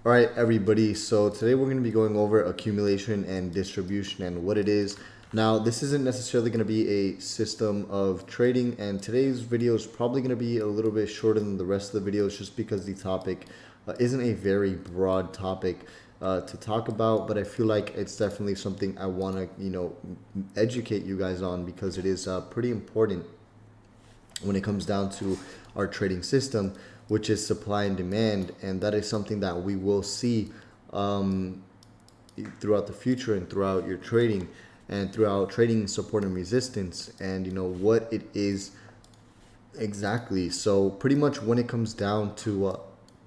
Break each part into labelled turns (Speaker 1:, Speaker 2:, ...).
Speaker 1: All right, everybody. So today we're going to be going over accumulation and distribution and what it is. Now, this isn't necessarily going to be a system of trading, and today's video is probably going to be a little bit shorter than the rest of the videos just because the topic isn't a very broad topic to talk about, but I feel like it's definitely something I want to, educate you guys on because it is pretty important when it comes down to our trading system, which is supply and demand, and that is something that we will see throughout the future and throughout your trading and throughout trading support and resistance, and what it is exactly. So pretty much when it comes down to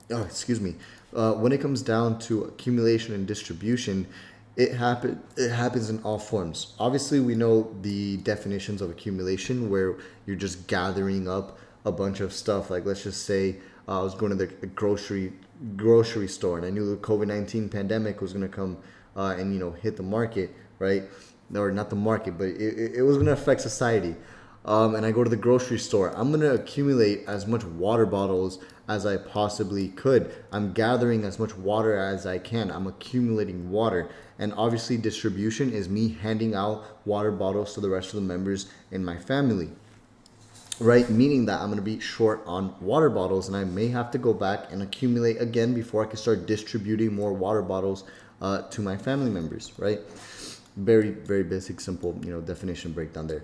Speaker 1: when it comes down to accumulation and distribution, it happens in all forms. Obviously, we know the definitions of accumulation, where you're just gathering up a bunch of stuff. Like, let's just say I was going to the grocery store, and I knew the COVID-19 pandemic was going to come and hit the market, right? Or not the market, but it was going to affect society. And I go to the grocery store. I'm going to accumulate as much water bottles as I possibly could. I'm gathering as much water as I can. I'm accumulating water. And obviously distribution is me handing out water bottles to the rest of the members in my family, right? Meaning that I'm going to be short on water bottles, and I may have to go back and accumulate again before I can start distributing more water bottles to my family members, right? Very, very basic, simple, definition breakdown there.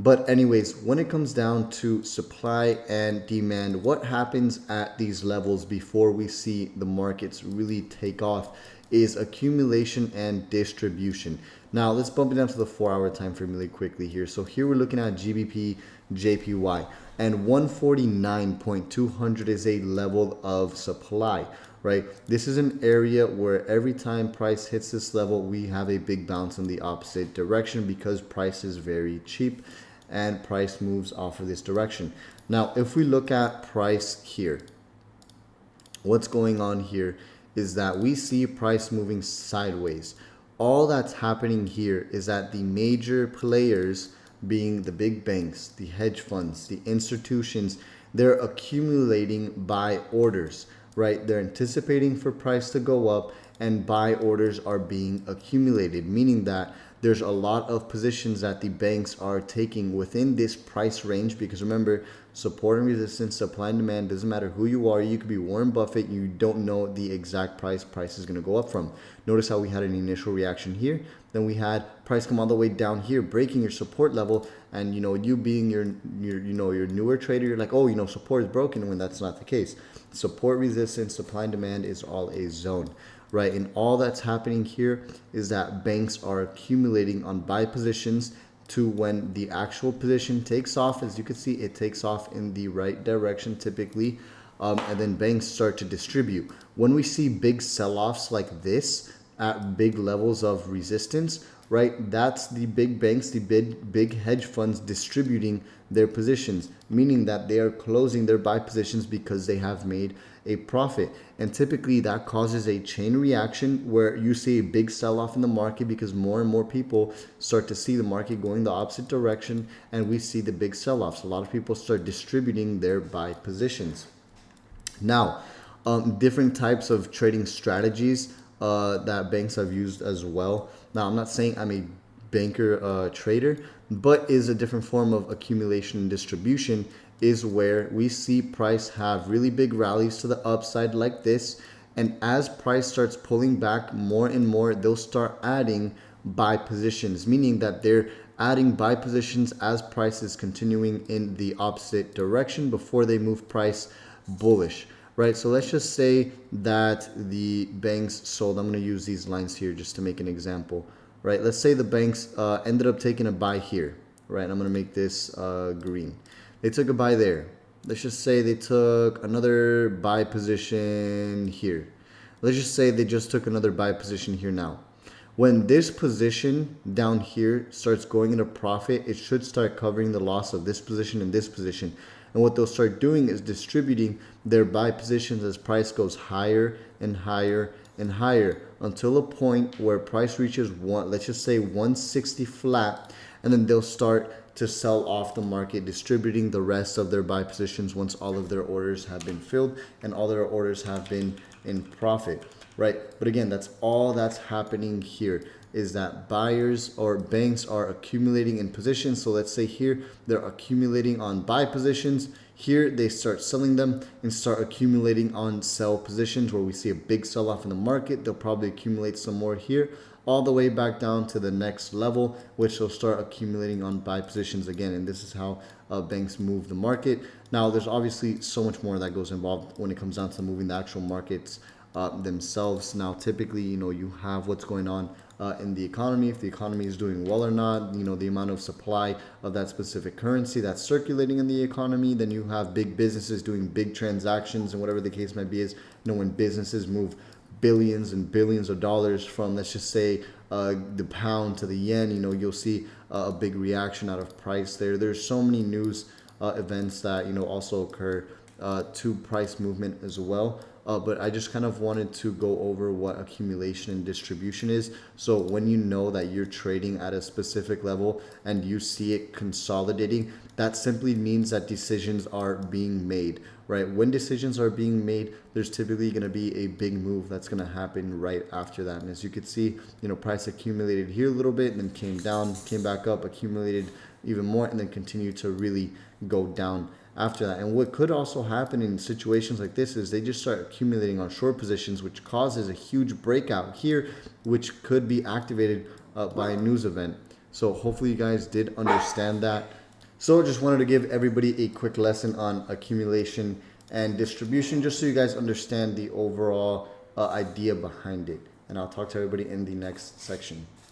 Speaker 1: But anyways, when it comes down to supply and demand, what happens at these levels before we see the markets really take off is accumulation and distribution. Now let's bump it down to the 4-hour time frame really quickly here. So here we're looking at GBP, JPY, and 149.200 is a level of supply, right? This is an area where every time price hits this level, we have a big bounce in the opposite direction because price is very cheap and price moves off of this direction. Now, if we look at price here, what's going on here is that we see price moving sideways. All that's happening here is that the major players, being the big banks, the hedge funds, the institutions, they're accumulating buy orders, right? They're anticipating for price to go up, and buy orders are being accumulated, meaning that there's a lot of positions that the banks are taking within this price range, because remember, support and resistance, supply and demand, doesn't matter who you are. You could be Warren Buffett, you don't know the exact price is going to go up from. Notice how we had an initial reaction here, then we had price come all the way down here, breaking your support level, and you being your newer trader, you're like, oh, support is broken, when that's not the case. Support, resistance, supply and demand is all a zone, right? And all that's happening here is that banks are accumulating on buy positions to when the actual position takes off. As you can see, it takes off in the right direction typically, and then banks start to distribute. When we see big sell-offs like this at big levels of resistance, right, that's the big banks, the big hedge funds distributing their positions, meaning that they are closing their buy positions because they have made a profit. And typically that causes a chain reaction where you see a big sell-off in the market because more and more people start to see the market going the opposite direction, and we see the big sell-offs. A lot of people start distributing their buy positions. Now, different types of trading strategies that banks have used as well. Now, I'm not saying I'm a banker trader, but is a different form of accumulation and distribution, is where we see price have really big rallies to the upside like this, and as price starts pulling back more and more, they'll start adding buy positions, meaning that they're adding buy positions as price is continuing in the opposite direction before they move price bullish, right? So let's just say that the banks sold. I'm going to use these lines here just to make an example, right? Let's say the banks ended up taking a buy here, right? I'm going to make this green. They took a buy there. Let's just say they took another buy position here. Let's just say they just took another buy position here now. When this position down here starts going into profit, it should start covering the loss of this position and this position. And what they'll start doing is distributing their buy positions as price goes higher and higher and higher until a point where price reaches let's just say 160 flat, and then they'll start to sell off the market, distributing the rest of their buy positions once all of their orders have been filled and all their orders have been in profit. right? But again, that's all that's happening here, is that buyers or banks are accumulating in positions. So let's say here they're accumulating on buy positions. Here they start selling them and start accumulating on sell positions, where we see a big sell off in the market. They'll probably accumulate some more here, all the way back down to the next level, which will start accumulating on buy positions again. And this is how banks move the market. Now, there's obviously so much more that goes involved when it comes down to moving the actual markets themselves. Now, typically, you have what's going on in the economy, if the economy is doing well or not, the amount of supply of that specific currency that's circulating in the economy. Then you have big businesses doing big transactions, and whatever the case might be is, when businesses move billions and billions of dollars from, let's just say, the pound to the yen, you'll see a big reaction out of price there. There's so many news events that, also occur to price movement as well. But I just kind of wanted to go over what accumulation and distribution is. So when you know that you're trading at a specific level and you see it consolidating, that simply means that decisions are being made, right? When decisions are being made, there's typically going to be a big move that's going to happen right after that. And as you can see, price accumulated here a little bit and then came down, came back up, accumulated even more, and then continued to really go down after that. And what could also happen in situations like this is they just start accumulating on short positions, which causes a huge breakout here, which could be activated by a news event. So hopefully you guys did understand that. So I just wanted to give everybody a quick lesson on accumulation and distribution, just so you guys understand the overall idea behind it. And I'll talk to everybody in the next section.